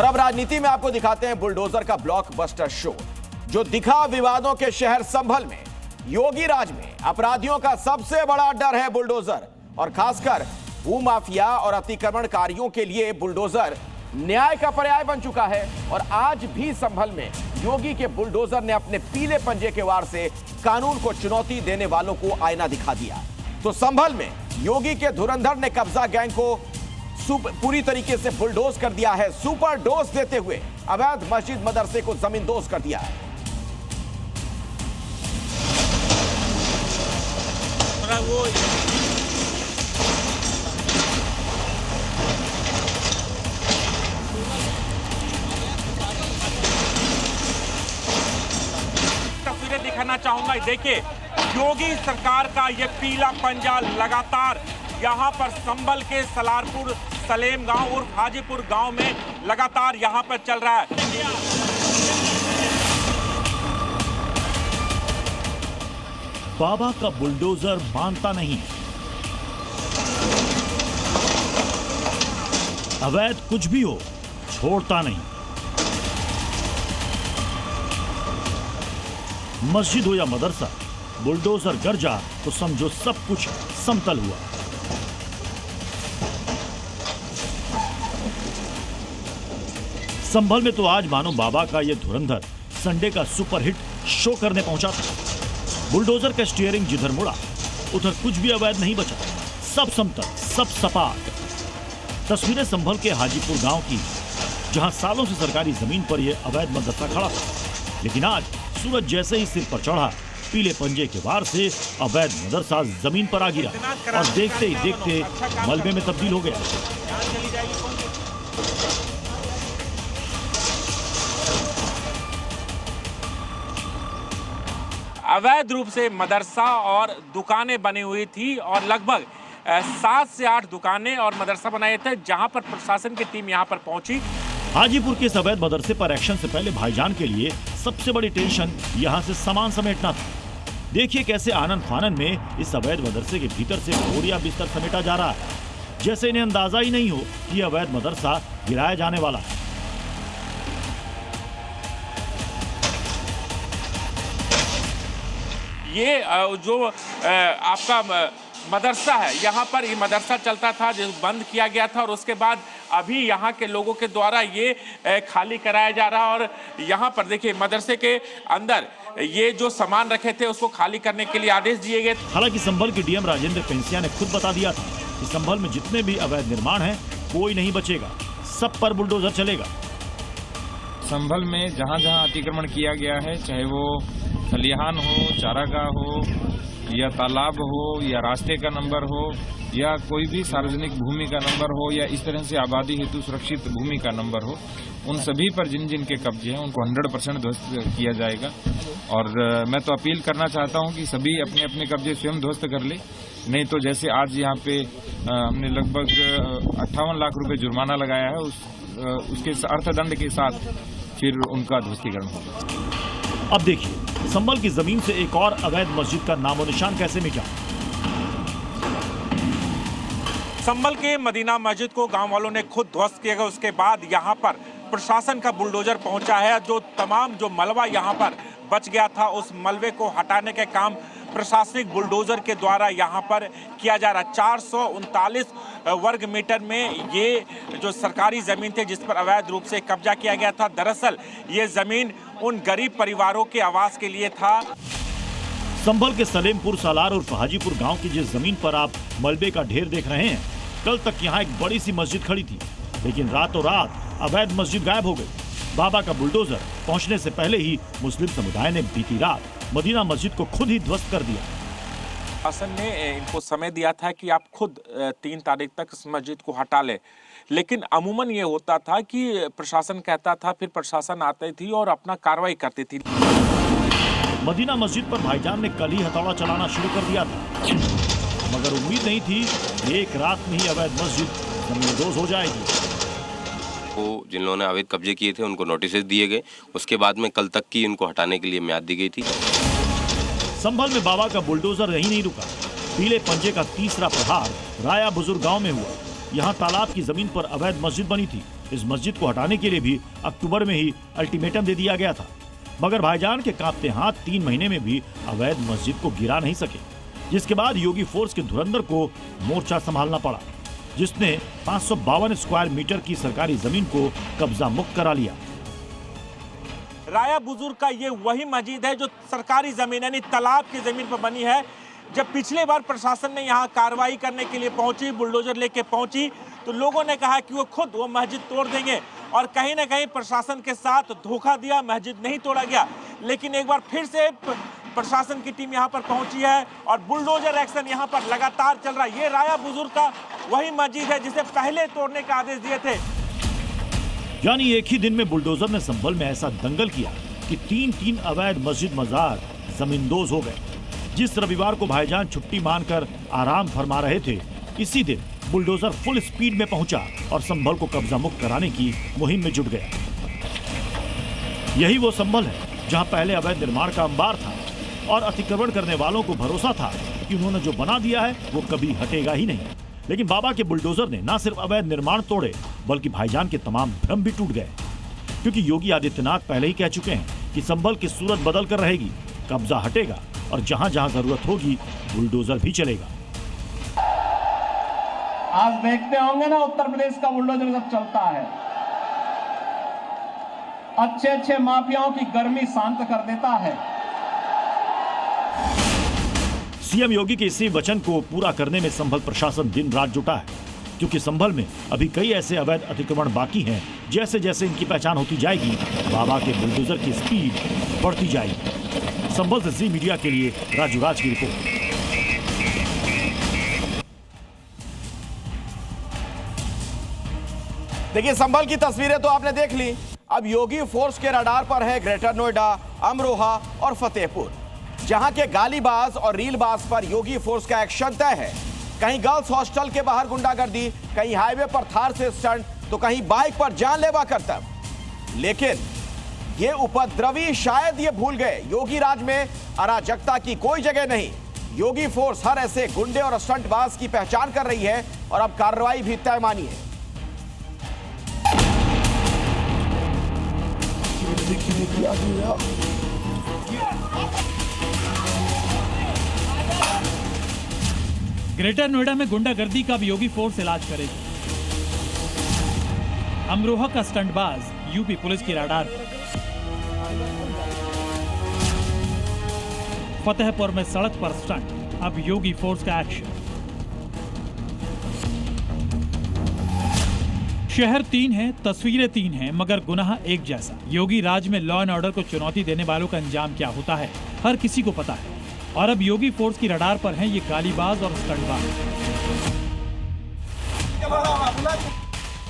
और अब राजनीति में आपको दिखाते हैं बुलडोजर का ब्लॉकबस्टर शो, जो दिखा विवादों के शहर संभल में। योगी राज में अपराधियों का सबसे बड़ा डर है बुलडोजर, और खासकर भूमाफिया और अतिक्रमणकारियों के लिए बुलडोजर न्याय का पर्याय बन चुका है। और आज भी संभल में योगी के बुलडोजर ने अपने पीले पंजे के वार से कानून को चुनौती देने वालों को आईना दिखा दिया। तो संभल में योगी के धुरंधर ने कब्जा गैंग को पूरी तरीके से बुलडोज कर दिया है। सुपर डोज देते हुए अवैध मस्जिद मदरसे को जमींदोज कर दिया है। तस्वीरें दिखाना चाहूंगा, देखिए योगी सरकार का ये पीला पंजा लगातार यहाँ पर संभल के सलारपुर सलेम गांव और हाजीपुर गांव में लगातार यहाँ पर चल रहा है। बाबा का बुलडोजर मानता नहीं, अवैध कुछ भी हो छोड़ता नहीं। मस्जिद हो या मदरसा, बुलडोजर गरजा तो समझो सब कुछ समतल हुआ। संभल में तो आज मानो बाबा का यह धुरंधर संडे का सुपरहिट शो करने पहुंचा था। बुलडोजर का स्टीयरिंग जिधर मुड़ा उधर कुछ भी अवैध नहीं बचा, सब समतल, सब सपाट। तस्वीरें संभल के हाजीपुर गांव की, जहां सालों से सरकारी जमीन पर यह अवैध मदरसा खड़ा था, लेकिन आज सूरज जैसे ही सिर पर चढ़ा, पीले पंजे के वार से अवैध मदरसा जमीन पर आ गिरा और देखते ही देखते मलबे में तब्दील हो गया। अवैध रूप से मदरसा और दुकानें बनी हुई थी और लगभग 7 से 8 दुकानें और मदरसा बनाए थे, जहां पर प्रशासन की टीम यहां पर पहुंची। हाजीपुर के इस अवैध मदरसे पर एक्शन से पहले भाईजान के लिए सबसे बड़ी टेंशन यहां से सामान समेटना था। देखिए कैसे आनन फानन में इस अवैध मदरसे के भीतर से बोरिया बिस्तर समेटा जा रहा है, जैसे इन्हें अंदाजा ही नहीं हो कि अवैध मदरसा गिराया जाने वाला है। ये जो आपका मदरसा है, यहाँ पर ये मदरसा चलता था जो बंद किया गया था, और उसके बाद अभी यहाँ के लोगों के द्वारा ये खाली कराया जा रहा है। और यहाँ पर देखिए मदरसे के अंदर ये जो सामान रखे थे उसको खाली करने के लिए आदेश दिए गए। हालांकि संभल के डीएम राजेंद्र पेंसिया ने खुद बता दिया था कि संभल में जितने भी अवैध निर्माण हैं कोई नहीं बचेगा, सब पर बुलडोजर चलेगा। संभल में जहाँ जहाँ अतिक्रमण किया गया है, चाहे वो खलिहान हो, चारागाह हो, या तालाब हो, या रास्ते का नंबर हो, या कोई भी सार्वजनिक भूमि का नंबर हो, या इस तरह से आबादी हेतु सुरक्षित भूमि का नंबर हो, उन सभी पर जिन जिन के कब्जे हैं उनको 100% ध्वस्त किया जाएगा। और मैं तो अपील करना चाहता हूं कि सभी अपने अपने कब्जे स्वयं ध्वस्त कर ले, नहीं तो जैसे आज यहाँ पे हमने लगभग 58 लाख रुपए जुर्माना लगाया है, उसके अर्थदंड के साथ फिर उनका ध्वस्तीकरण होगा। अब देखिए संभल की जमीन से एक और अवैध मस्जिद का नामो निशान कैसे मिटा। संभल के मदीना मस्जिद को गांव वालों ने खुद ध्वस्त किया गया। उसके बाद यहां पर प्रशासन का बुलडोजर पहुंचा है। जो तमाम जो मलबा यहां पर बच गया था, उस मलबे को हटाने के काम प्रशासनिक बुलडोजर के द्वारा यहां पर किया जा रहा है। 439 वर्ग मीटर में ये जो सरकारी जमीन थी जिस पर अवैध रूप से कब्जा किया गया था, दरअसल ये जमीन उन गरीब परिवारों के आवास के लिए था। संभल के सलेमपुर सालार और हाजीपुर गांव की जिस जमीन पर आप मलबे का ढेर देख रहे हैं, कल तक यहाँ एक बड़ी सी मस्जिद खड़ी थी, लेकिन रातों रात अवैध मस्जिद गायब हो गई। बाबा का बुलडोजर पहुंचने से पहले ही मुस्लिम समुदाय ने बीती रात मदीना मस्जिद को खुद ही ध्वस्त कर दिया। शासन ने इनको समय दिया था कि आप खुद 3 तारीख तक इस मस्जिद को हटा ले, लेकिन अमूमन ये होता था कि प्रशासन कहता था, फिर प्रशासन आती थी और अपना कार्रवाई करती थी। मदीना मस्जिद पर भाईजान ने कल ही हथौड़ा चलाना शुरू कर दिया था, मगर उम्मीद नहीं थी कि एक रात में ही अवैध मस्जिद जमींदोज हो जाएगी। को जिन लोगों ने अवैध कब्जे किए थे उनको नोटिस दिए गए, उसके बाद में कल तक की उनको हटाने के लिए म्याद दी गई थी। संभल में बाबा का बुलडोजर यहीं नहीं रुका। पीले पंजे का तीसरा प्रहार राया बुजुर्ग गांव में हुआ। यहाँ तालाब की जमीन पर अवैध मस्जिद बनी थी, इस मस्जिद को हटाने के लिए भी अक्टूबर में ही अल्टीमेटम दे दिया गया था, मगर भाईजान के कांपते हाथ 3 महीने में भी अवैध मस्जिद को गिरा नहीं सके, जिसके बाद योगी फोर्स के धुरंधर को मोर्चा संभालना पड़ा, जिसने 552 स्क्वायर मीटर की सरकारी जमीन को कब्जा मुक्त करा लिया। राया बुजुर्ग का ये वही मस्जिद है जो सरकारी जमीन यानी तालाब की जमीन पर बनी है। जब पिछले बार प्रशासन ने यहाँ कार्रवाई करने के लिए पहुंची, बुलडोजर लेके पहुंची, तो लोगों ने कहा कि वो खुद वो मस्जिद तोड़ देंगे और कहीं ना कहीं प्रशासन के साथ धोखा दिया, मस्जिद नहीं तोड़ा गया। लेकिन एक बार फिर से प्रशासन की टीम यहाँ पर पहुंची है और बुलडोजर एक्शन यहाँ पर लगातार चल रहा है। ये राया बुजुर्ग का वही मस्जिद है जिसे पहले तोड़ने का आदेश दिए थे। यानी एक ही दिन में बुलडोजर ने संभल में ऐसा दंगल किया कि 3 अवैध मस्जिद मजार जमींदोज हो गए। जिस रविवार को भाईजान छुट्टी मानकर आराम फरमा रहे थे, इसी दिन बुलडोजर फुल स्पीड में पहुंचा और संभल को कब्जा मुक्त कराने की मुहिम में जुट गया। यही वो संभल है जहां पहले अवैध निर्माण का अंबार था और अतिक्रमण करने वालों को भरोसा था कि उन्होंने जो बना दिया है वो कभी हटेगा ही नहीं। लेकिन बाबा के बुलडोजर ने न सिर्फ अवैध निर्माण तोड़े बल्कि भाईजान के तमाम भ्रम भी टूट गए, क्योंकि योगी आदित्यनाथ पहले ही कह चुके हैं कि संभल की सूरत बदल कर रहेगी, कब्जा हटेगा और जहां जहां जरूरत होगी बुलडोजर भी चलेगा। आज देखते होंगे ना उत्तर प्रदेश का बुलडोजर जब चलता है, अच्छे माफियाओं की गर्मी शांत कर देता है। सीएम योगी के इसी वचन को पूरा करने में संभल प्रशासन दिन रात जुटा है, क्योंकि संभल में अभी कई ऐसे अवैध अतिक्रमण बाकी हैं। जैसे जैसे इनकी पहचान होती जाएगी, बाबा के बुलडोजर की स्पीड बढ़ती जाएगी। संभल से जी मीडिया के लिए राजू राज की रिपोर्ट। देखिए, संभल की तस्वीरें तो आपने देख ली। अब योगी फोर्स के रडार पर है ग्रेटर नोएडा, अमरोहा और फतेहपुर, जहां के गालीबाज और रीलबाज पर योगी फोर्स का एक्शन तय है। कहीं गर्ल्स हॉस्टल के बाहर गुंडागर्दी, कहीं हाईवे पर थार से स्टंट, तो कहीं बाइक पर जानलेवा करतब। लेकिन ये उपद्रवी शायद ये भूल गए, योगी राज में अराजकता की कोई जगह नहीं। योगी फोर्स हर ऐसे गुंडे और स्टंटबाज की पहचान कर रही है और अब कार्रवाई भी तय मानी है। ग्रेटर नोएडा में गुंडागर्दी का अब योगी फोर्स इलाज करेगी। अमरोहा का स्टंटबाज यूपी पुलिस की रडार पर। फतेहपुर में सड़क पर स्टंट, अब योगी फोर्स का एक्शन। शहर 3 है, तस्वीरें 3 हैं, मगर गुनाह एक जैसा। योगी राज में लॉ एंड ऑर्डर को चुनौती देने वालों का अंजाम क्या होता है, हर किसी को पता है। और अब योगी फोर्स की रडार पर हैं ये गालीबाज और स्टंटबाज।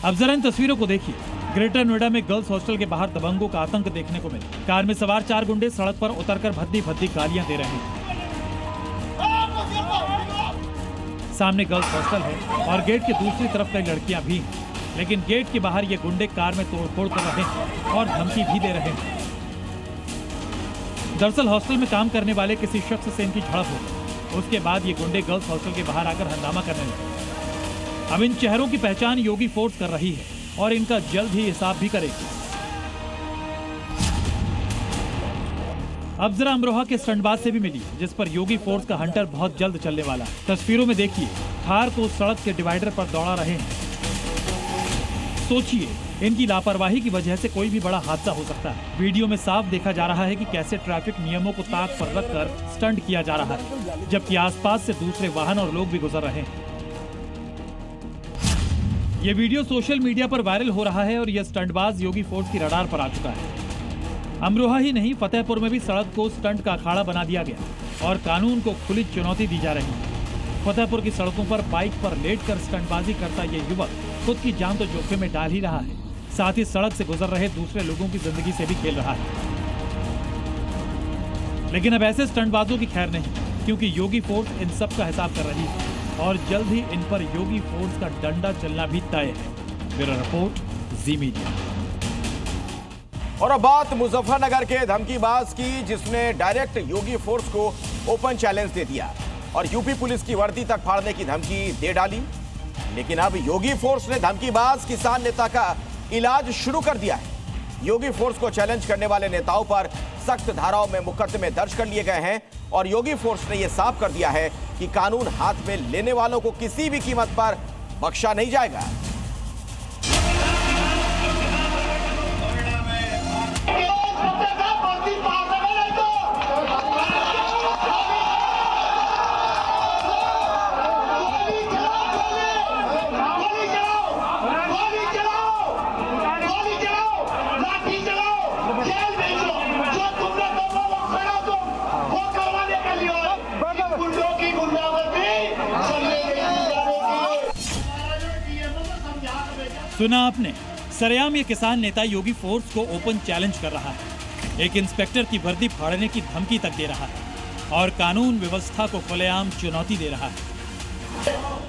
अब जरा इन तस्वीरों को देखिए। ग्रेटर नोएडा में गर्ल्स हॉस्टल के बाहर दबंगों का आतंक देखने को मिला। कार में सवार 4 गुंडे सड़क पर उतरकर भद्दी गालियां दे रहे हैं। सामने गर्ल्स हॉस्टल है और गेट के दूसरी तरफ कई लड़कियां भी हैं, लेकिन गेट के बाहर ये गुंडे कार में तोड़फोड़ कर रहे हैं और धमकी भी दे रहे हैं। दरअसल हॉस्टल में काम करने वाले किसी शख्स से इनकी झड़प हो गई। उसके बाद ये गुंडे गर्ल्स हॉस्टल के बाहर आकर हंगामा करने लगे। अब इन चेहरों की पहचान योगी फोर्स कर रही है और इनका जल्द ही हिसाब भी करेगी। अब जरा अमरोहा के स्टंटबाज से भी मिली, जिस पर योगी फोर्स का हंटर बहुत जल्द चलने वाला है। तस्वीरों में देखिए, थार को सड़क के डिवाइडर पर दौड़ा रहे हैं। सोचिए, इनकी लापरवाही की वजह से कोई भी बड़ा हादसा हो सकता है। वीडियो में साफ देखा जा रहा है कि कैसे ट्रैफिक नियमों को ताक पर रखकर स्टंट किया जा रहा है, जबकि आसपास से दूसरे वाहन और लोग भी गुजर रहे हैं। ये वीडियो सोशल मीडिया पर वायरल हो रहा है और यह स्टंटबाज योगी फोर्स की रडार पर आ चुका है। अमरोहा ही नहीं, फतेहपुर में भी सड़क को स्टंट का अखाड़ा बना दिया गया और कानून को खुली चुनौती दी जा रही है। फतेहपुर की सड़कों पर बाइक पर लेटकर स्टंटबाजी करता ये युवक खुद की जान तो जोखिम में डाल ही रहा है, साथ ही सड़क से गुजर रहे दूसरे लोगों की जिंदगी से भी खेल रहा है। लेकिन अब ऐसे स्टंटबाजों की खैर नहीं, क्योंकि योगी फोर्स इन सब का हिसाब कर रही है और जल्द ही इन पर योगी फोर्स का डंडा चलना भी तय है। ब्यूरो रिपोर्ट, जी मीडिया। और अब बात मुजफ्फरनगर के धमकीबाज की, जिसने डायरेक्ट योगी फोर्स को ओपन चैलेंज दे दिया और यूपी पुलिस की वर्दी तक फाड़ने की धमकी दे डाली। लेकिन अब योगी फोर्स ने धमकीबाज किसान नेता का इलाज शुरू कर दिया है। योगी फोर्स को चैलेंज करने वाले नेताओं पर सख्त धाराओं में मुकदमे दर्ज कर लिए गए हैं और योगी फोर्स ने यह साफ कर दिया है कि कानून हाथ में लेने वालों को किसी भी कीमत पर बख्शा नहीं जाएगा। सुना आपने, सरेआम ये किसान नेता योगी फोर्स को ओपन चैलेंज कर रहा है। एक इंस्पेक्टर की वर्दी फाड़ने की धमकी तक दे रहा है और कानून व्यवस्था को खुलेआम चुनौती दे रहा है।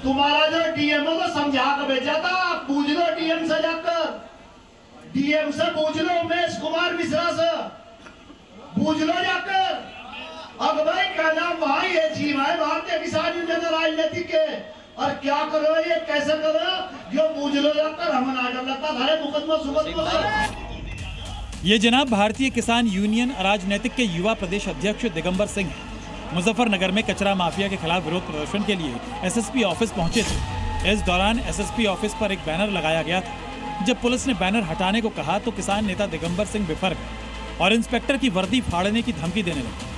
तुम्हारा जो डीएमओ को समझा कर भेजा था, पूछ लो डीएम से जाकर, डीएम से पूछ लो, उमेश कुमार मिश्रा से पूछ लो जाकर। अब भाई का नाम भाई है जी भाई भारतीय किसान यूनियन राजनीति के, और क्या करो ये कैसे करो जो पूछ लो जाकर, हम ना डर लगता सारे मुकदमा सुकदमा। ये जनाब भारतीय किसान यूनियन राजनीतिक के युवा प्रदेश अध्यक्ष दिगंबर सिंह हैं। मुजफ्फरनगर में कचरा माफिया के खिलाफ विरोध प्रदर्शन के लिए एसएसपी ऑफिस पहुंचे थे। इस दौरान एसएसपी ऑफिस पर एक बैनर लगाया गया था। जब पुलिस ने बैनर हटाने को कहा तो किसान नेता दिगंबर सिंह बिफर गए और इंस्पेक्टर की वर्दी फाड़ने की धमकी देने लगे।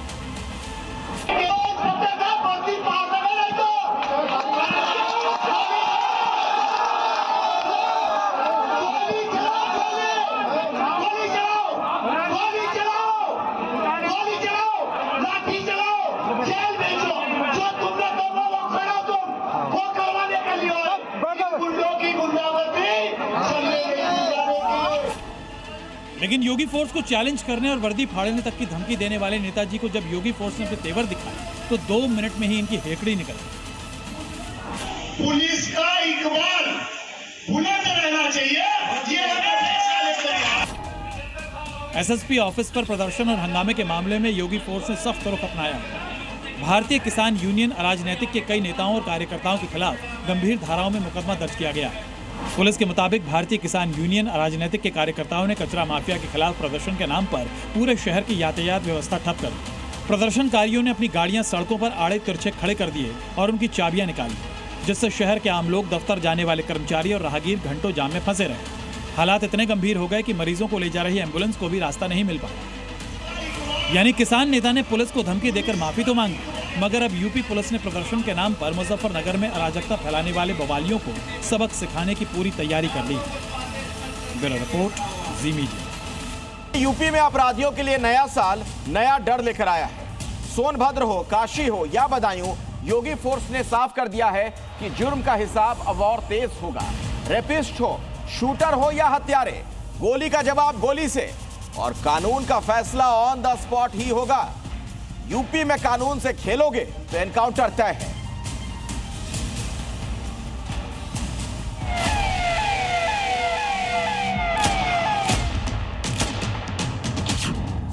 लेकिन योगी फोर्स को चैलेंज करने और वर्दी फाड़ने तक की धमकी देने वाले नेताजी को जब योगी फोर्स ने अपने तेवर दिखाए तो 2 मिनट में ही इनकी हेकड़ी निकल गई। पुलिस का इकबाल बुलंद रहना चाहिए। एसएसपी ऑफिस पर प्रदर्शन और हंगामे के मामले में योगी फोर्स ने सख्त रुख अपनाया। भारतीय किसान यूनियन राजनीतिक के कई नेताओं और कार्यकर्ताओं के खिलाफ गंभीर धाराओं में मुकदमा दर्ज किया गया। पुलिस के मुताबिक भारतीय किसान यूनियन राजनीतिक के कार्यकर्ताओं ने कचरा माफिया के खिलाफ प्रदर्शन के नाम पर पूरे शहर की यातायात व्यवस्था ठप कर दी। प्रदर्शनकारियों ने अपनी गाड़ियां सड़कों पर आड़े तिरछे खड़े कर दिए और उनकी चाबियां निकाली, जिससे शहर के आम लोग, दफ्तर जाने वाले कर्मचारी और राहगीर घंटों जाम में फंसे रहे। हालात इतने गंभीर हो गए कि मरीजों को ले जा रही एम्बुलेंस को भी रास्ता नहीं मिल पाया। यानी किसान नेता ने पुलिस को धमकी देकर माफी तो मांगी, मगर अब यूपी पुलिस ने प्रदर्शन के नाम पर मुजफ्फरनगर में अराजकता फैलाने वाले बवालियों को सबक सिखाने की पूरी तैयारी कर ली। ब्यूरो रिपोर्ट, जी मीडिया। यूपी में अपराधियों के लिए नया साल नया डर लेकर आया है। सोनभद्र हो, काशी हो या बदायूं, योगी फोर्स ने साफ कर दिया है कि जुर्म का हिसाब अब और तेज होगा। रेपिस्ट हो, शूटर हो या हत्यारे, गोली का जवाब गोली से और कानून का फैसला ऑन द स्पॉट ही होगा। यूपी में कानून से खेलोगे तो एनकाउंटर तय है।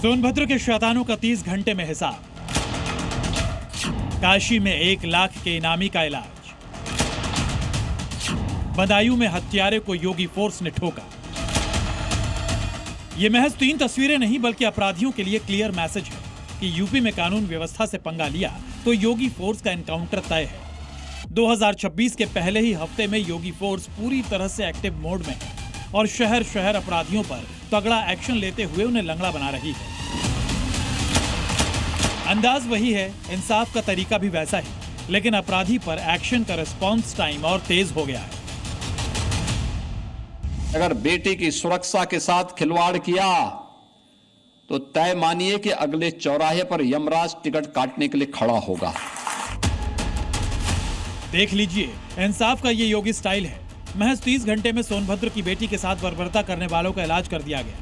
सोनभद्र के शैतानों का 30 घंटे में हिसाब। काशी में 1 लाख के इनामी का इलाज। बदायूं में हत्यारे को योगी फोर्स ने ठोका। ये महज 3 तस्वीरें नहीं बल्कि अपराधियों के लिए क्लियर मैसेज है कि यूपी में कानून व्यवस्था से पंगा लिया तो योगी फोर्स का एनकाउंटर तय है। 2026 के पहले ही हफ्ते में योगी फोर्स पूरी तरह से एक्टिव मोड में है और शहर शहर अपराधियों पर तगड़ा एक्शन लेते हुए उन्हें लंगड़ा बना रही है। अंदाज वही है, इंसाफ का तरीका भी वैसा ही, लेकिन अपराधी पर एक्शन का रिस्पॉन्स टाइम और तेज हो गया है। अगर बेटे की सुरक्षा के साथ खिलवाड़ किया तो तय मानिए कि अगले चौराहे पर यमराज टिकट काटने के लिए खड़ा होगा। देख लीजिए, इंसाफ का ये योगी स्टाइल है। महज 30 घंटे में सोनभद्र की बेटी के साथ बर्बरता करने वालों का इलाज कर दिया गया।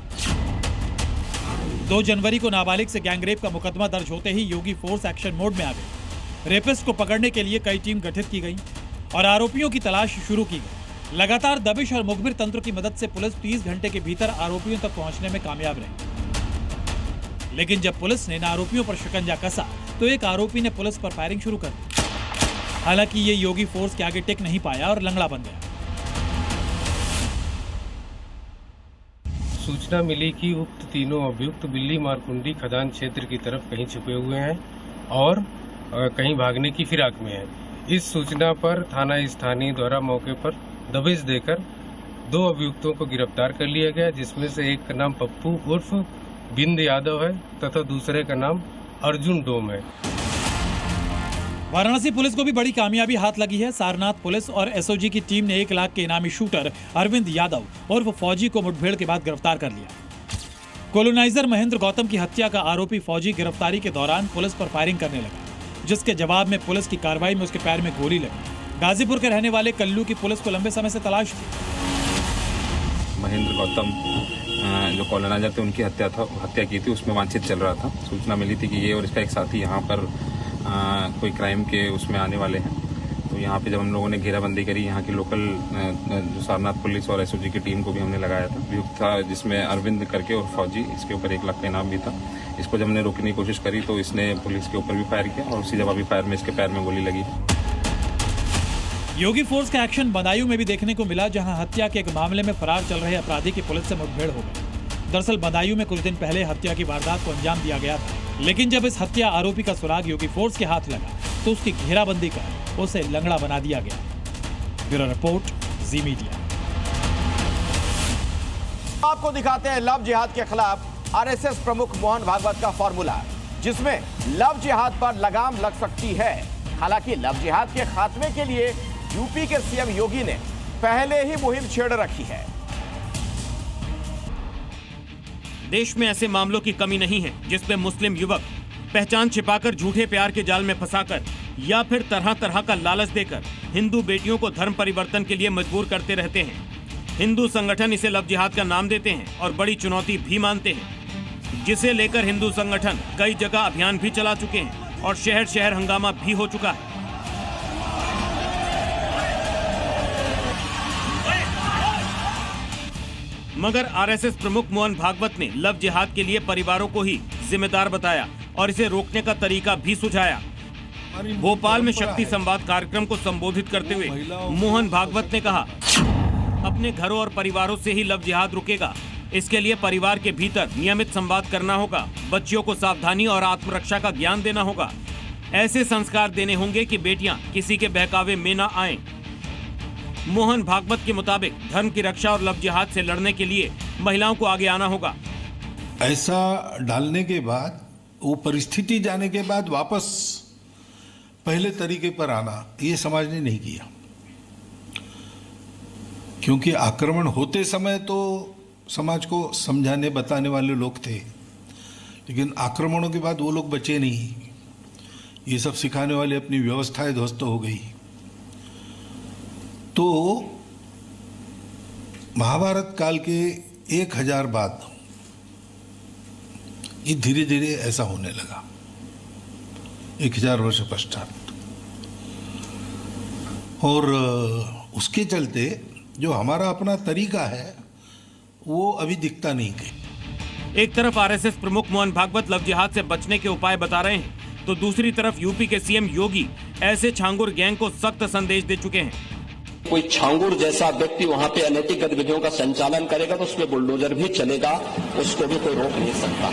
2 जनवरी को नाबालिग से गैंगरेप का मुकदमा दर्ज होते ही योगी फोर्स एक्शन मोड में आ गई। रेपिस्ट को पकड़ने के लिए कई टीम गठित की गई और आरोपियों की तलाश शुरू की गई। लगातार दबिश और मुखबिर तंत्र की मदद से पुलिस 30 घंटे के भीतर आरोपियों तक पहुंचने में कामयाब रही। लेकिन जब पुलिस ने इन आरोपियों पर शिकंजा कसा तो एक आरोपी ने पुलिस पर फायरिंग शुरू कर दी। हालांकि ये योगी फोर्स के आगे टिक नहीं पाया और लंगड़ा बन गया। सूचना मिली कि उक्त तीनों अभियुक्त बिल्ली मारकुंडी खदान क्षेत्र की तरफ कहीं छुपे हुए हैं और कहीं भागने की फिराक में हैं। इस सूचना पर थाना स्थानीय द्वारा मौके पर दबिश देकर 2 अभियुक्तों को गिरफ्तार कर लिया गया, जिसमें से एक का नाम पप्पू उर्फ बिंद यादव है तथा दूसरे का नाम अर्जुन डोम है। वाराणसी पुलिस को भी बड़ी कामयाबी हाथ लगी है। सारनाथ पुलिस और एसओजी की टीम ने 1 लाख के इनामी शूटर अरविंद यादव उर्फ फौजी को मुठभेड़ के बाद गिरफ्तार कर लिया। कोलोनाइजर महेंद्र गौतम की हत्या का आरोपी फौजी गिरफ्तारी के दौरान पुलिस पर फायरिंग करने लगा, जिसके जवाब में पुलिस की कार्रवाई में उसके पैर में गोली लगी। गाजीपुर के रहने वाले कल्लू की पुलिस को लंबे समय से तलाश थी। महेंद्र गौतम जो कॉलोनाइजर थे उनकी हत्या की थी, उसमें वांछित चल रहा था। सूचना मिली थी कि ये और इसका एक साथी यहाँ पर कोई क्राइम के उसमें आने वाले हैं। तो यहाँ पे जब हम लोगों ने घेराबंदी करी, यहाँ की लोकल जो सारनाथ पुलिस और एसओजी की टीम को भी हमने लगाया था। अभियुक्त था जिसमें अरविंद करके और फौजी, इसके ऊपर 1 लाख का इनाम भी था। इसको जब हमने रोकने की कोशिश करी तो इसने पुलिस के ऊपर भी फायर किया और उसी जवाबी फायर में इसके पैर में गोली लगी। योगी फोर्स का एक्शन बदायूं में भी देखने को मिला, जहां हत्या के एक मामले में फरार चल रहे अपराधी की पुलिस से मुठभेड़ हो गई। दरअसल बदायूं में कुछ दिन पहले हत्या की वारदात को अंजाम दिया गया था, लेकिन जब इस हत्या आरोपी का सुराग योगी फोर्स के हाथ लगा तो उसकी घेराबंदी कर उसे लंगड़ा बना दिया गया। ब्यूरो रिपोर्ट, जी मीडिया। आपको दिखाते हैं लव जिहाद के खिलाफ आरएसएस प्रमुख मोहन भागवत का फॉर्मूला, जिसमें लव जिहाद पर लगाम लग सकती है। हालांकि लव जिहाद के खात्मे के लिए यूपी के सीएम योगी ने पहले ही मुहिम छेड़ रखी है। देश में ऐसे मामलों की कमी नहीं है जिसमें मुस्लिम युवक पहचान छिपाकर झूठे प्यार के जाल में फंसाकर या फिर तरह तरह का लालच देकर हिंदू बेटियों को धर्म परिवर्तन के लिए मजबूर करते रहते हैं। हिंदू संगठन इसे लव जिहाद का नाम देते हैं और बड़ी चुनौती भी मानते हैं, जिसे लेकर हिंदू संगठन कई जगह अभियान भी चला चुके हैं और शहर शहर हंगामा भी हो चुका है। मगर आरएसएस प्रमुख मोहन भागवत ने लव जिहाद के लिए परिवारों को ही जिम्मेदार बताया और इसे रोकने का तरीका भी सुझाया। भोपाल में शक्ति संवाद कार्यक्रम को संबोधित करते हुए मोहन भागवत ने कहा, अपने घरों और परिवारों से ही लव जिहाद रुकेगा। इसके लिए परिवार के भीतर नियमित संवाद करना होगा, बच्चियों को सावधानी और आत्मरक्षा का ज्ञान देना होगा। ऐसे संस्कार देने होंगे कि बेटियां किसी के बहकावे में न आएं। मोहन भागवत के मुताबिक धर्म की रक्षा और लव जिहाद से लड़ने के लिए महिलाओं को आगे आना होगा। ऐसा डालने के बाद, वो परिस्थिति जाने के बाद वापस पहले तरीके पर आना, ये समाज ने नहीं किया। क्योंकि आक्रमण होते समय तो समाज को समझाने बताने वाले लोग थे, लेकिन आक्रमणों के बाद वो लोग बचे नहीं। ये सब सिखाने वाले अपनी व्यवस्थाएं ध्वस्त हो गई। तो महाभारत काल के 1000 बाद ये धीरे धीरे ऐसा होने लगा, 1000 वर्ष पश्चात। और उसके चलते जो हमारा अपना तरीका है वो अभी दिखता नहीं कहीं। एक तरफ आरएसएस प्रमुख मोहन भागवत लव जिहाद से बचने के उपाय बता रहे हैं, तो दूसरी तरफ यूपी के सीएम योगी ऐसे छांगुर गैंग को सख्त संदेश दे चुके हैं। कोई छांगुर जैसा व्यक्ति वहां पे अनैतिक गतिविधियों का संचालन करेगा तो उसमें बुलडोजर भी चलेगा, उसको भी कोई रोक नहीं सकता।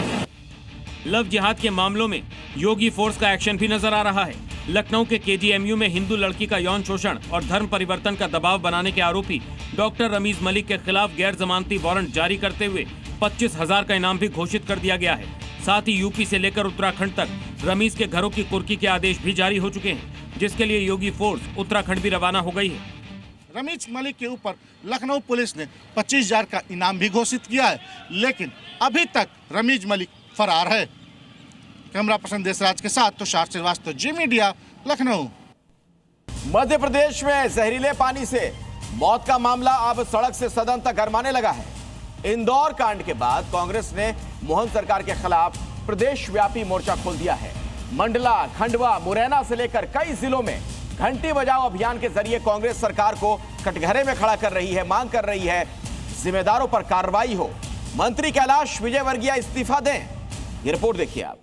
लव जिहाद के मामलों में योगी फोर्स का एक्शन भी नजर आ रहा है। लखनऊ के केजीएमयू में हिंदू लड़की का यौन शोषण और धर्म परिवर्तन का दबाव बनाने के आरोपी डॉक्टर रमीज मलिक के खिलाफ गैर जमानती वारंट जारी करते हुए 25,000 का इनाम भी घोषित कर दिया गया है। साथ ही यूपी से लेकर उत्तराखंड तक रमीज के घरों की कुर्की के आदेश भी जारी हो चुके हैं, जिसके लिए योगी फोर्स उत्तराखंड भी रवाना हो गई है। रमीज मलिक के ऊपर लखनऊ पुलिस ने 25,000 का इनाम भी घोषित किया है, लेकिन अभी तक रमीज मलिक फरार है। कैमरा पर्सन देशराज के साथ तुषार श्रीवास्तव, जी मीडिया, लखनऊ। मध्य प्रदेश में जहरीले पानी से मौत का मामला अब सड़क से सदन तक गरमाने लगा है। इंदौर कांड के बाद कांग्रेस ने मोहन सरकार के खिलाफ प्रदेश व्यापी मोर्चा खोल दिया है। मंडला, खंडवा, मुरैना से लेकर कई जिलों में घंटी बजाओ अभियान के जरिए कांग्रेस सरकार को कटघरे में खड़ा कर रही है, मांग कर रही है जिम्मेदारों पर कार्रवाई हो, मंत्री कैलाश विजयवर्गीय इस्तीफा दें। ये रिपोर्ट देखिए आप।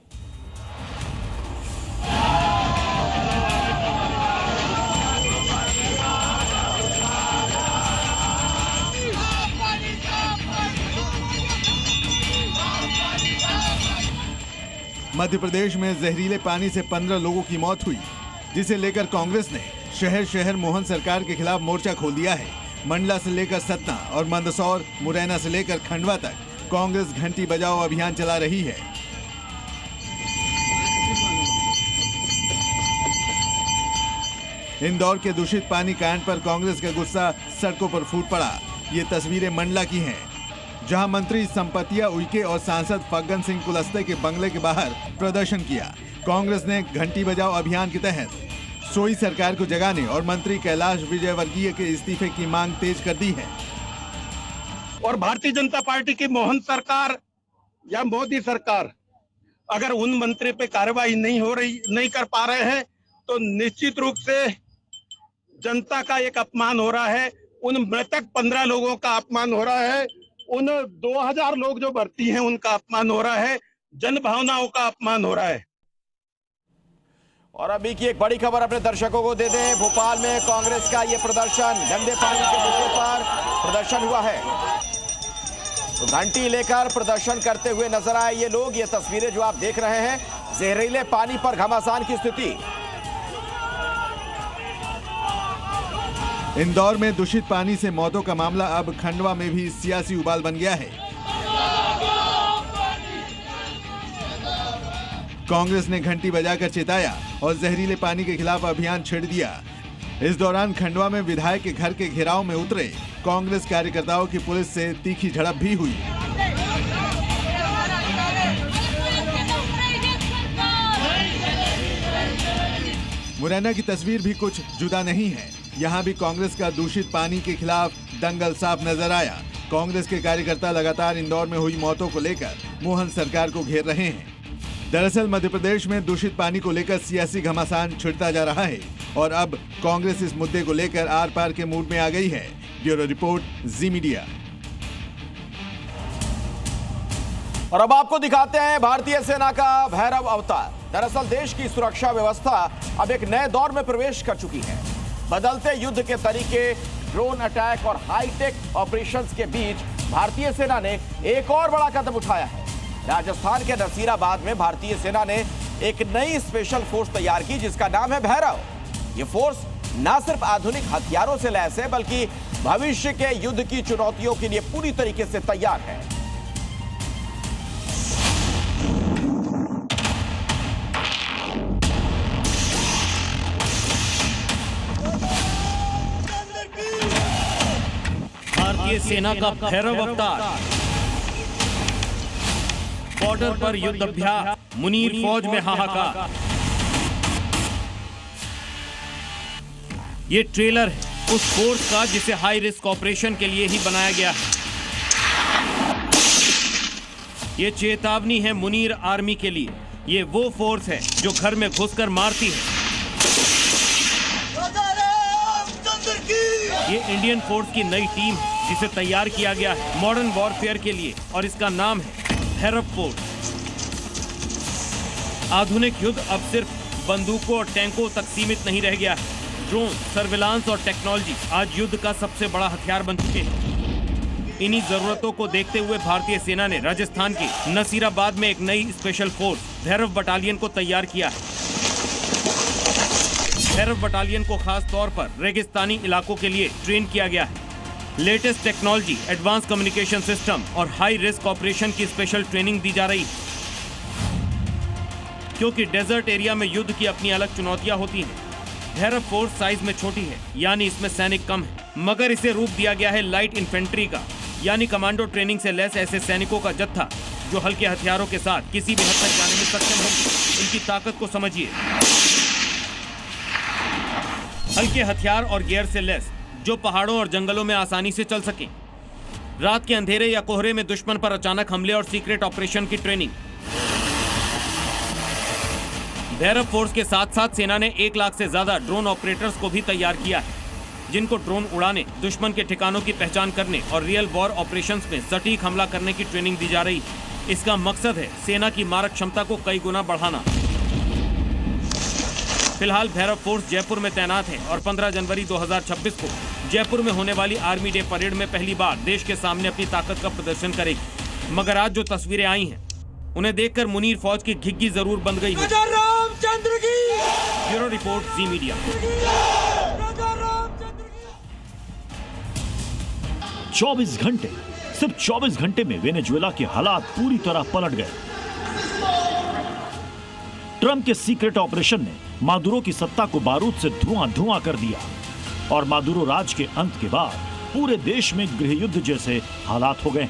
मध्य प्रदेश में जहरीले पानी से 15 लोगों की मौत हुई, जिसे लेकर कांग्रेस ने शहर शहर मोहन सरकार के खिलाफ मोर्चा खोल दिया है। मंडला से लेकर सतना और मंदसौर, मुरैना से लेकर खंडवा तक कांग्रेस घंटी बजाओ अभियान चला रही है। इंदौर के दूषित पानी कांड पर कांग्रेस का गुस्सा सड़कों पर फूट पड़ा। ये तस्वीरें मंडला की हैं, जहां मंत्री संपतिया उइके और सांसद फग्गन सिंह कुलस्ते के बंगले के बाहर प्रदर्शन किया। कांग्रेस ने घंटी बजाओ अभियान के तहत सोई सरकार को जगाने और मंत्री कैलाश विजयवर्गीय के इस्तीफे की मांग तेज कर दी है। और भारतीय जनता पार्टी की मोहन सरकार या मोदी सरकार अगर उन मंत्री पे कार्रवाई नहीं कर पा रहे हैं तो निश्चित रूप से जनता का एक अपमान हो रहा है। उन मृतक 15 लोगों का अपमान हो रहा है, उन 2000 लोग जो भर्ती हैं उनका अपमान हो रहा है, जन भावनाओं का अपमान हो रहा है। और अभी की एक बड़ी खबर अपने दर्शकों को दे दें। भोपाल में कांग्रेस का ये प्रदर्शन, गंदे पानी के मुद्दे पर प्रदर्शन हुआ है। तो घंटी लेकर प्रदर्शन करते हुए नजर आए ये लोग। ये तस्वीरें जो आप देख रहे हैं, जहरीले पानी पर घमासान की स्थिति। इंदौर में दूषित पानी से मौतों का मामला अब खंडवा में भी सियासी उबाल बन गया है। कांग्रेस ने घंटी बजाकर चेताया और जहरीले पानी के खिलाफ अभियान छेड़ दिया। इस दौरान खंडवा में विधायक के घर के घेराव में उतरे कांग्रेस कार्यकर्ताओं की पुलिस से तीखी झड़प भी हुई। मुरैना की तस्वीर भी कुछ जुदा नहीं है। यहाँ भी कांग्रेस का दूषित पानी के खिलाफ दंगल साफ नजर आया। कांग्रेस के कार्यकर्ता लगातार इंदौर में हुई मौतों को लेकर मोहन सरकार को घेर रहे हैं। दरअसल मध्य प्रदेश में दूषित पानी को लेकर सियासी घमासान छिड़ता जा रहा है और अब कांग्रेस इस मुद्दे को लेकर आर पार के मूड में आ गई है। ब्यूरो रिपोर्ट, जी मीडिया। और अब आपको दिखाते हैं भारतीय सेना का भैरव अवतार। दरअसल देश की सुरक्षा व्यवस्था अब एक नए दौर में प्रवेश कर चुकी है। बदलते युद्ध के तरीके, ड्रोन अटैक और हाईटेक ऑपरेशंस के बीच भारतीय सेना ने एक और बड़ा कदम उठाया है। राजस्थान के नसीराबाद में भारतीय सेना ने एक नई स्पेशल फोर्स तैयार की, जिसका नाम है भैरव। ये फोर्स न सिर्फ आधुनिक हथियारों से लैस है, बल्कि भविष्य के युद्ध की चुनौतियों के लिए पूरी तरीके से तैयार है। भारतीय सेना का भैरव अवतार, बॉर्डर पर युद्ध अभ्यास, मुनीर फौज में हाहाकार। ये ट्रेलर है उस फोर्स का जिसे हाई रिस्क ऑपरेशन के लिए ही बनाया गया है। ये चेतावनी है मुनीर आर्मी के लिए। ये वो फोर्स है जो घर में घुसकर मारती है। ये इंडियन फोर्स की नई टीम है जिसे तैयार किया गया है मॉडर्न वॉरफेयर के लिए, और इसका नाम है भैरव फोर्स। आधुनिक युद्ध अब सिर्फ बंदूकों और टैंकों तक सीमित नहीं रह गया है। ड्रोन, सर्विलांस और टेक्नोलॉजी आज युद्ध का सबसे बड़ा हथियार बन चुके हैं। इन्हीं जरूरतों को देखते हुए भारतीय सेना ने राजस्थान के नसीराबाद में एक नई स्पेशल फोर्स भैरव बटालियन को तैयार किया है। भैरव बटालियन को खास तौर पर रेगिस्तानी इलाकों के लिए ट्रेन किया गया है। Latest technology, advance communication system और हाई रिस्क ऑपरेशन की स्पेशल ट्रेनिंग दी जा रही है। क्योंकि डेजर्ट एरिया में युद्ध की अपनी अलग चुनौतियां होती हैं। भैरव फोर्स साइज में छोटी है, यानी इसमें सैनिक कम है, मगर इसे रूप दिया गया है लाइट इन्फेंट्री का, यानी कमांडो ट्रेनिंग से लैस ऐसे सैनिकों का जत्था जो हल्के हथियारों के साथ किसी भी हद तक जाने में सक्षम होंगे। इनकी ताकत को समझिए। हल्के हथियार और गियर से लैस जो पहाड़ों और जंगलों में आसानी से चल सकें। रात के अंधेरे या कोहरे में दुश्मन पर अचानक हमले और सीक्रेट ऑपरेशन की ट्रेनिंग। भैरव फोर्स के साथ साथ सेना ने 1 लाख से ज्यादा ड्रोन ऑपरेटर्स को भी तैयार किया है, जिनको ड्रोन उड़ाने, दुश्मन के ठिकानों की पहचान करने और रियल वॉर ऑपरेशंस में सटीक हमला करने की ट्रेनिंग दी जा रही है। इसका मकसद है सेना की मारक क्षमता को कई गुना बढ़ाना। फिलहाल भैरव फोर्स जयपुर में तैनात है और 15 जनवरी 2026 को जयपुर में होने वाली आर्मी डे परेड में पहली बार देश के सामने अपनी ताकत का प्रदर्शन करेगी। मगर आज जो तस्वीरें आई हैं उन्हें देखकर मुनीर फौज की घिग्गी जरूर बंद गई हो। रामचंद्र की ब्यूरो रिपोर्ट, जी मीडिया। 24 घंटे, सिर्फ 24 घंटे में वेनेजुएला के हालात पूरी तरह पलट गए। ट्रंप के सीक्रेट ऑपरेशन ने मादुरो की सत्ता को बारूद से धुआं धुआं कर दिया और मादुरो राज के अंत के बाद पूरे देश में गृह युद्ध जैसे हालात हो गए।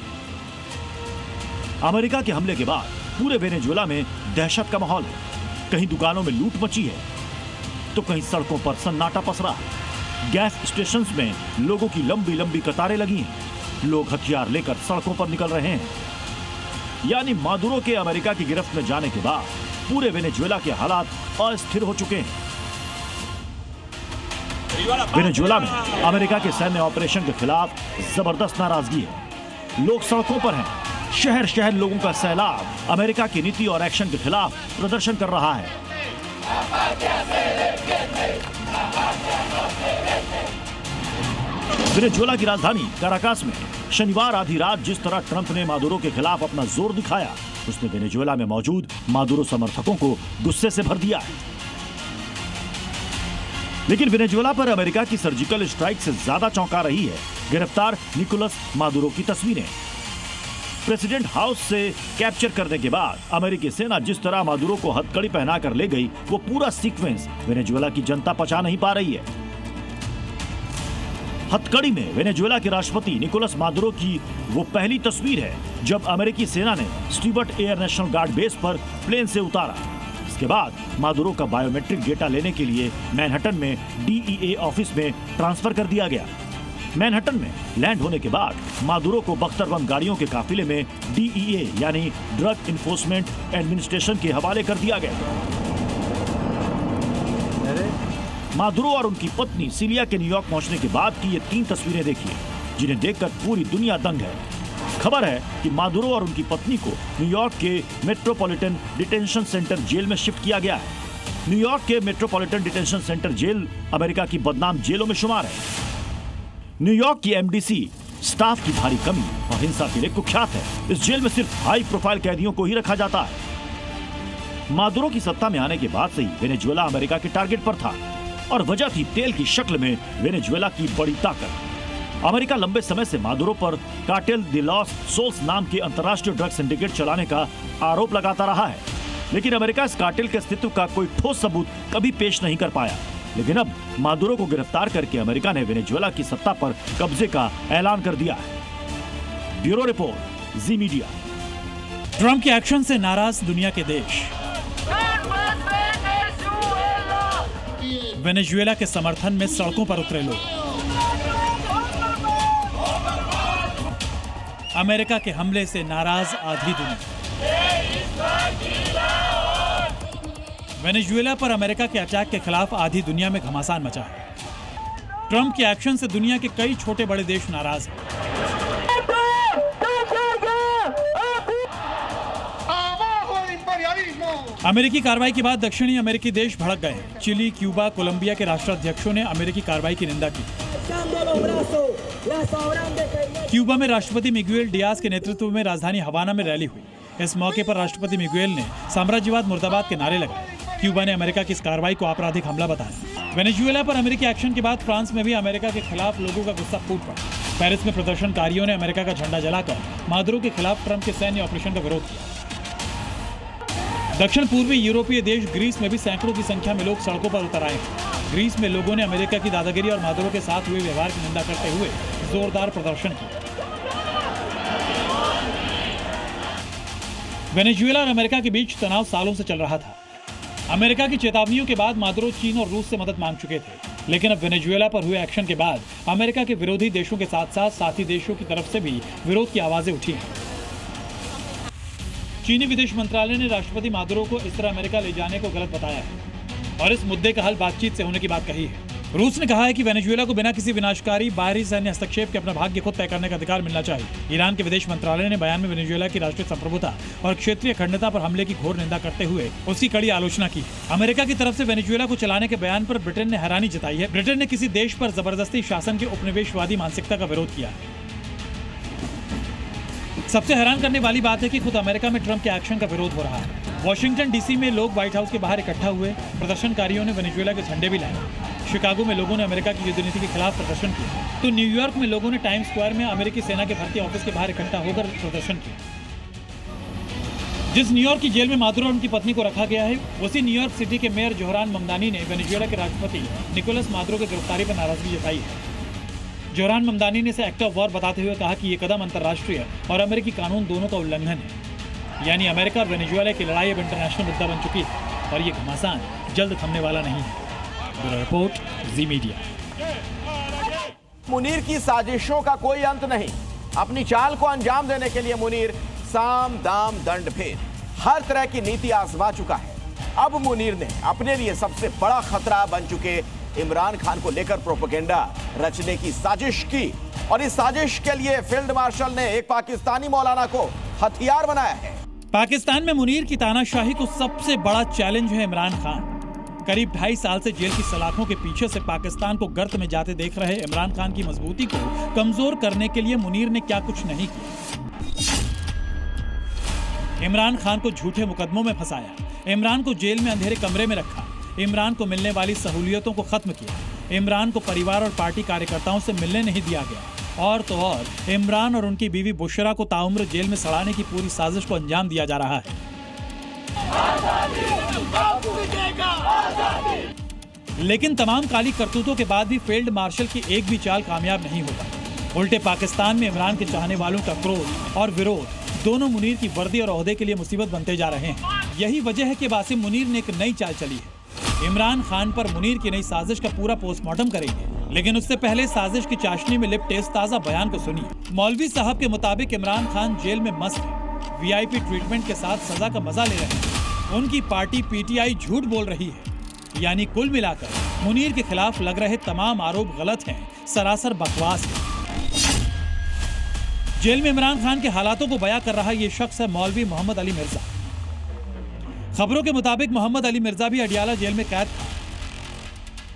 अमेरिका के हमले के बाद पूरे वेनेजुएला में दहशत का माहौल है। कहीं दुकानों में लूट मची है तो कहीं सड़कों पर सन्नाटा पसरा है। गैस स्टेशंस में लोगों की लंबी लंबी कतारें लगी हैं। लोग हथियार लेकर सड़कों पर निकल रहे हैं। यानी मादुरो के अमेरिका की गिरफ्त में जाने के बाद पूरे वेनेजुएला के हालात अस्थिर हो चुके हैं। वेनेजुएला में अमेरिका के सैन्य ऑपरेशन के खिलाफ जबरदस्त नाराजगी है। लोग सड़कों पर हैं। शहर शहर लोगों का सैलाब अमेरिका की नीति और एक्शन के खिलाफ प्रदर्शन कर रहा है। वेनेजुएला की राजधानी काराकास में शनिवार आधी रात जिस तरह ट्रंप ने मादुरो के खिलाफ अपना जोर दिखाया, उसने वेनेजुएला में मौजूद मादुरो समर्थकों को गुस्से से भर दिया है। लेकिन वेनेजुएला पर अमेरिका की सर्जिकल स्ट्राइक से ज्यादा चौंका रही है गिरफ्तार निकोलस मादुरो की तस्वीरें। प्रेसिडेंट हाउस से कैप्चर करने के बाद अमेरिकी सेना जिस तरह मादुरो को हथकड़ी पहनाकर ले गई, वो पूरा सीक्वेंस वेनेजुएला की जनता पचा नहीं पा रही है। हथकड़ी में वेनेजुएला के राष्ट्रपति निकोलस मादुरो की वो पहली तस्वीर है जब अमेरिकी सेना ने Stewart air national guard base पर प्लेन से उतारा। इसके बाद मादुरो का बायोमेट्रिक डेटा लेने के लिए मैनहट्टन में DEA ऑफिस में ट्रांसफर कर दिया गया। मैनहट्टन में लैंड होने के बाद मादुरो को बख्तरबंद गाड़ियों के काफिले में DEA यानी ड्रग इन्फोर्समेंट एडमिनिस्ट्रेशन के हवाले कर दिया गया। मादुरो और उनकी पत्नी सिलिया के न्यूयॉर्क पहुंचने के बाद की ये 3 तस्वीरें देखिए, जिन्हें देखकर पूरी दुनिया दंग है। खबर है कि मादुरो और उनकी पत्नी को न्यूयॉर्क के मेट्रोपॉलिटन डिटेंशन सेंटर जेल में शिफ्ट किया गया है। न्यूयॉर्क के मेट्रोपॉलिटन डिटेंशन सेंटर जेल अमेरिका की बदनाम जेलों में शुमार है। न्यूयॉर्क की MDC स्टाफ की भारी कमी और हिंसा के लिए कुख्यात है। इस जेल में सिर्फ हाई प्रोफाइल कैदियों को ही रखा जाता है। मादुरो की सत्ता में आने के बाद से ही वेनेजुएला अमेरिका के टारगेट पर था और वजह थी तेल की शक्ल में वेनेजुएला की बड़ी ताकत। अमेरिका लंबे समय से मादुरो पर कार्टेल द लॉस सोल्स नाम के अंतर्राष्ट्रीय ड्रग सिंडिकेट चलाने का आरोप लगाता रहा है, लेकिन अमेरिका इस कार्टेल के अस्तित्व का कोई ठोस सबूत कभी पेश नहीं कर पाया। लेकिन अब मादुरो को गिरफ्तार करके अमेरिका ने वेनेजुएला की सत्ता पर कब्जे का ऐलान कर दिया है। ब्यूरो रिपोर्ट, जी मीडिया। ट्रंप के एक्शन से नाराज दुनिया के देश। वेनेजुएला के समर्थन में सड़कों पर उतरे लोग। अमेरिका के हमले से नाराज आधी दुनिया। वेनेजुएला पर अमेरिका के अटैक के खिलाफ आधी दुनिया में घमासान मचा है। ट्रंप के एक्शन से दुनिया के कई छोटे बड़े देश नाराज हैं। अमेरिकी कार्रवाई के बाद दक्षिणी अमेरिकी देश भड़क गए। चिली, क्यूबा, कोलंबिया के राष्ट्राध्यक्षों ने अमेरिकी कार्रवाई की निंदा की। क्यूबा में राष्ट्रपति मिगुएल डियाज के नेतृत्व में राजधानी हवाना में रैली हुई। इस मौके पर राष्ट्रपति मिगुएल ने साम्राज्यवाद मुर्दाबाद के नारे लगाए। क्यूबा ने अमेरिका की इस कार्रवाई को आपराधिक हमला बताया। वेनेजुएला पर अमेरिकी एक्शन के बाद फ्रांस में भी अमेरिका के खिलाफ लोगों का गुस्सा फूट पड़ा। पेरिस में प्रदर्शनकारियों ने अमेरिका का झंडा जलाकर मादुरो के खिलाफ ट्रंप के सैन्य ऑपरेशन का विरोध किया। दक्षिण पूर्वी यूरोपीय देश ग्रीस में भी सैकड़ों की संख्या में लोग सड़कों पर उतर आए हैं। ग्रीस में लोगों ने अमेरिका की दादागिरी और मादुरो के साथ हुए व्यवहार की निंदा करते हुए जोरदार प्रदर्शन किया। वेनेजुएला और अमेरिका के बीच तनाव सालों से चल रहा था। अमेरिका की चेतावनियों के बाद मादुरो चीन और रूस से मदद मांग चुके थे, लेकिन अब वेनेजुएला पर हुए एक्शन के बाद अमेरिका के विरोधी देशों के साथ साथ साथी देशों की तरफ से भी विरोध की आवाजें उठी हैं। चीनी विदेश मंत्रालय ने राष्ट्रपति मादुरो को इस तरह अमेरिका ले जाने को गलत बताया है और इस मुद्दे का हल बातचीत से होने की बात कही है। रूस ने कहा है कि वेनेजुएला को बिना किसी विनाशकारी बाहरी सैन्य हस्तक्षेप के अपना भाग्य खुद तय करने का अधिकार मिलना चाहिए। ईरान के विदेश मंत्रालय ने बयान में वेनेजुएला की राष्ट्रीय संप्रभुता और क्षेत्रीय अखंडता पर हमले की घोर निंदा करते हुए उसकी कड़ी आलोचना की। अमेरिका की तरफ से वेनेजुएला को चलाने के बयान पर ब्रिटेन ने हैरानी जताई है। ब्रिटेन ने किसी देश पर जबरदस्ती शासन के उपनिवेशवादी मानसिकता का विरोध किया है। सबसे हैरान करने वाली बात है कि खुद अमेरिका में ट्रंप के एक्शन का विरोध हो रहा है। वॉशिंग्टन डीसी में लोग व्हाइट हाउस के बाहर इकट्ठा हुए, प्रदर्शनकारियों ने वेनेजुएला के झंडे भी लाए। शिकागो में लोगों ने अमेरिका की युद्ध नीति के खिलाफ प्रदर्शन किया, तो न्यूयॉर्क में लोगों ने टाइम्स स्क्वायर में अमेरिकी सेना के भर्ती ऑफिस के बाहर इकट्ठा होकर प्रदर्शन किया। जिस न्यूयॉर्क की जेल में मादुरो और उनकी पत्नी को रखा गया है, उसी न्यूयॉर्क सिटी के मेयर जोहरान ममदानी ने वेनेजुएला के राष्ट्रपति निकोलस मादुरो की गिरफ्तारी पर नाराजगी जताई है। जोहरान ममदानी ने इसे एक्ट ऑफ वॉर बताते हुए कहा कि ये कदम अंतर्राष्ट्रीय और अमेरिकी कानून दोनों का उल्लंघन है। यानी अमेरिका और वेनेजुएला की लड़ाई अब इंटरनेशनल मुद्दा बन चुकी है और ये घमासान जल्द थमने वाला नहीं है। ब्यूरो रिपोर्ट, जी मीडिया। मुनीर की साजिशों का कोई अंत नहीं। अपनी चाल को अंजाम देने के लिए मुनीर साम दाम दंड भेद हर तरह की नीति आजमा चुका है। अब मुनीर ने अपने लिए सबसे बड़ा खतरा बन चुके इमरान खान को लेकर प्रोपेगेंडा रचने की साजिश की, और इस साजिश के लिए फील्ड मार्शल ने एक पाकिस्तानी मौलाना को हथियार बनाया है। पाकिस्तान में मुनीर की तानाशाही को सबसे बड़ा चैलेंज है इमरान खान। करीब 2.5 साल से जेल की सलाखों के पीछे से पाकिस्तान को गर्त में जाते देख रहे इमरान खान की मजबूती को कमजोर करने के लिए मुनीर ने क्या कुछ नहीं किया। इमरान खान को झूठे मुकदमों में फंसाया, इमरान को जेल में अंधेरे कमरे में रखा, इमरान को मिलने वाली सहूलियतों को खत्म किया, इमरान को परिवार और पार्टी कार्यकर्ताओं से मिलने नहीं दिया गया, और तो और इमरान और उनकी बीवी बुशरा को ताउम्र जेल में सड़ाने की पूरी साजिश को अंजाम दिया जा रहा है। लेकिन तमाम काली करतूतों के बाद भी फील्ड मार्शल की एक भी चाल कामयाब नहीं होता। उल्टे पाकिस्तान में इमरान के चाहने वालों का क्रोध और विरोध दोनों मुनीर की वर्दी और ओहदे के लिए मुसीबत बनते जा रहे हैं। यही वजह है कि वासिम मुनीर ने एक नई चाल चली है। इमरान खान पर मुनीर की नई साजिश का पूरा पोस्टमार्टम करेंगे, लेकिन उससे पहले साजिश की चाशनी में लिपटे इस ताजा बयान को सुनिए। मौलवी साहब के मुताबिक इमरान खान जेल में मस्त है, वीआईपी ट्रीटमेंट के साथ सजा का मजा ले रहे हैं। उनकी पार्टी पीटीआई झूठ बोल रही है। यानी कुल मिलाकर मुनीर के खिलाफ लग रहे तमाम आरोप गलत हैं, सरासर बकवास है। जेल में इमरान खान के हालातों को बयां कर रहा ये शख्स है मौलवी मोहम्मद अली मिर्जा। खबरों के मुताबिक मोहम्मद अली मिर्जा भी अडियाला जेल में कैद था।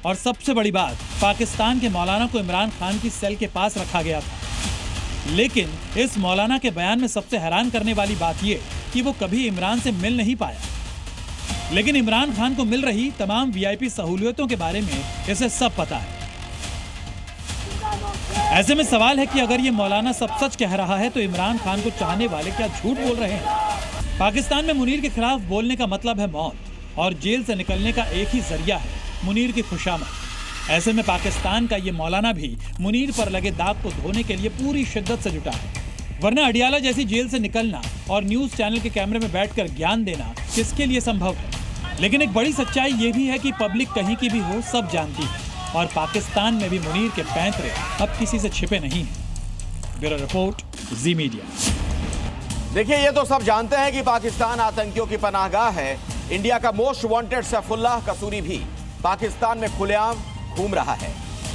और सबसे बड़ी बात, पाकिस्तान के मौलाना को इमरान खान की सेल के पास रखा गया था। लेकिन इस मौलाना के बयान में सबसे हैरान करने वाली बात यह कि वो कभी इमरान से मिल नहीं पाया, लेकिन इमरान खान को मिल रही तमाम वीआईपी सहूलियतों के बारे में इसे सब पता है। ऐसे में सवाल है कि अगर ये मौलाना सब सच कह रहा है तो इमरान खान को चाहने वाले क्या झूठ बोल रहे हैं? पाकिस्तान में मुनीर के खिलाफ बोलने का मतलब है मौत, और जेल से निकलने का एक ही जरिया है मुनीर की खुशामद। ऐसे में पाकिस्तान का ये मौलाना भी मुनीर पर लगे दाग को धोने के लिए पूरी शिद्दत से जुटा है। वरना अडियाला जैसी जेल से निकलना और न्यूज चैनल के कैमरे में बैठकर ज्ञान देना किसके लिए संभव है? लेकिन एक बड़ी सच्चाई ये भी है कि पब्लिक कहीं की भी हो, सब जानती है, और पाकिस्तान में भी मुनीर के पैंतरे अब किसी से छिपे नहीं हैं। ब्यूरो रिपोर्ट, जी मीडिया। देखिए, ये तो सब जानते हैं कि पाकिस्तान आतंकियों की पनाहगाह है। इंडिया का मोस्ट वांटेड सैफुल्लाह कसूरी भी पाकिस्तान में खुलेआम घूम रहा है।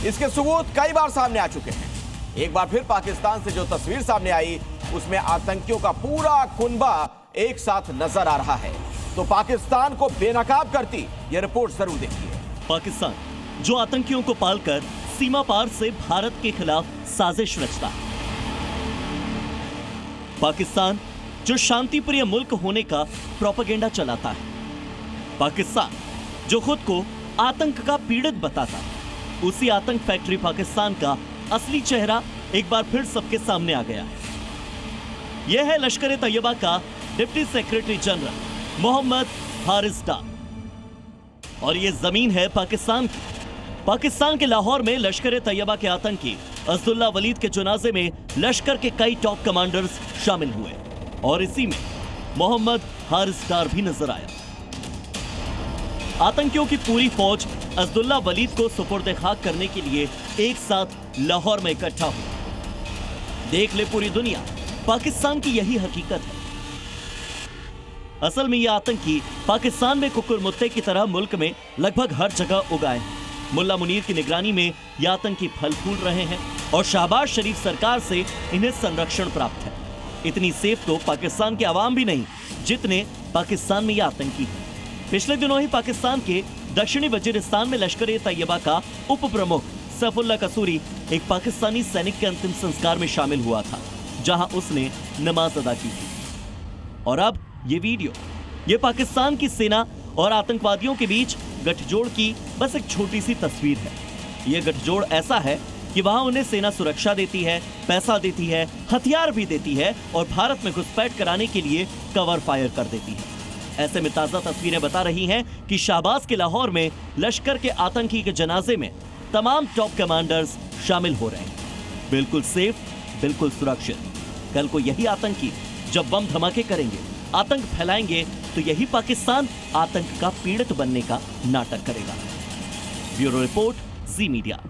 इसके सबूत कई बार सामने आ चुके हैं। एक बार फिर पाकिस्तान से जो तस्वीर सामने आई, उसमें आतंकियों का पूरा कुनबा एक साथ नजर आ रहा है। तो पाकिस्तान को बेनकाब करती यह रिपोर्ट जरूर देखिए। पाकिस्तान जो आतंकियों को पालकर सीमा पार से भारत के खिलाफ साजिश रचता है। पाकिस्तान जो शांतिप्रिय मुल्क होने का प्रोपेगेंडा चलाता है। पाकिस्तान जो खुद को आतंक का पीड़ित बताता है। उसी आतंक फैक्ट्री पाकिस्तान का असली चेहरा एक बार फिर सबके सामने आ गया है। यह है लश्कर तैयबा का deputy secretary general Mohammad Haris Dar, और यह जमीन है पाकिस्तान की। पाकिस्तान के लाहौर में लश्कर तैयबा के आतंकी असदुल्ला वलीद के जनाजे में लश्कर के कई टॉप कमांडर्स शामिल हुए, और इसी में मोहम्मद हारिस डार भी नजर आया। आतंकियों की पूरी फौज असदुल्ला वलीद को सुपुर्द खाक करने के लिए एक साथ लाहौर में इकट्ठा हुई। देख ले पूरी दुनिया, पाकिस्तान की यही हकीकत है। असल में ये आतंकी पाकिस्तान में कुकुर मुत्ते की तरह मुल्क में लगभग हर जगह उगाए हैं। मुल्ला मुनीर की निगरानी में ये आतंकी फल फूल रहे हैं, और शहबाज शरीफ सरकार से इन्हें संरक्षण प्राप्त है। इतनी सेफ तो पाकिस्तान के आवाम भी नहीं जितने पाकिस्तान में ये आतंकी है। पिछले दिनों ही पाकिस्तान के दक्षिणी वजीरिस्तान में लश्कर तैयबा का उप प्रमुख सैफुल्लाह कसूरी एक पाकिस्तानी सैनिक के अंतिम संस्कार में शामिल हुआ था, जहां उसने नमाज अदा की थी। और अब ये वीडियो, ये पाकिस्तान की सेना और आतंकवादियों के बीच गठजोड़ की बस एक छोटी सी तस्वीर है। ये गठजोड़ ऐसा है कि वहां उन्हें सेना सुरक्षा देती है, पैसा देती है, हथियार भी देती है और भारत में घुसपैठ कराने के लिए कवर फायर कर देती है। ऐसे में ताजा तस्वीरें बता रही हैं कि शाहबाज के लाहौर में लश्कर के आतंकी के जनाजे में तमाम टॉप कमांडर्स शामिल हो रहे हैं। बिल्कुल सेफ, बिल्कुल सुरक्षित। कल को यही आतंकी जब बम धमाके करेंगे, आतंक फैलाएंगे, तो यही पाकिस्तान आतंक का पीड़ित बनने का नाटक करेगा। ब्यूरो रिपोर्ट, जी मीडिया।